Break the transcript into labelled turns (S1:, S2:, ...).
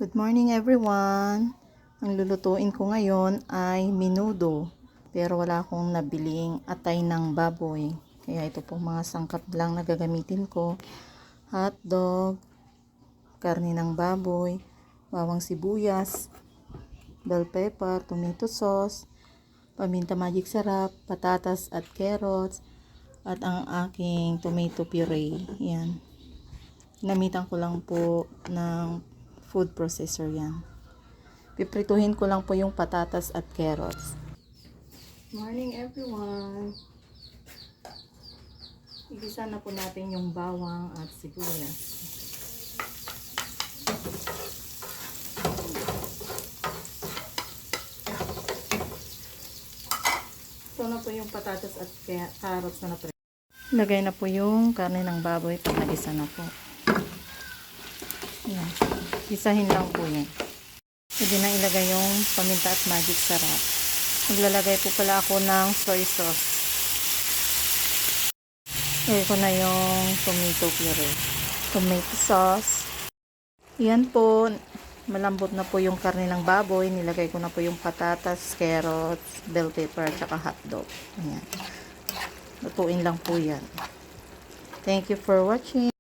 S1: Good morning everyone! Ang lulutuin ko ngayon ay menudo. Pero wala akong nabiling atay ng baboy. Kaya ito po mga sangkap lang na gagamitin ko. Hotdog, karne ng baboy, bawang sibuyas, bell pepper, tomato sauce, paminta magic sarap, patatas at carrots, at ang aking tomato puree. Yan. Namitan ko lang po ng food processor yan. Piprituhin ko lang po yung patatas at carrots. Morning everyone! Igisa na po natin yung bawang at sibuyas. Ito na po yung patatas at carrots na naprito. Lagay na po yung karne ng baboy pag nagisa na po. Yan. Isahin lang po yan. Pwede na ilagay yung paminta at magic sarap. Maglalagay po pala ako ng soy sauce. Ilagay ko na yung tomato puree. Tomato sauce. Yan po. Malambot na po yung karne ng baboy. Nilagay ko na po yung patatas, carrots, bell pepper, at saka hotdog. Ayan. Lutuin lang po yan. Thank you for watching.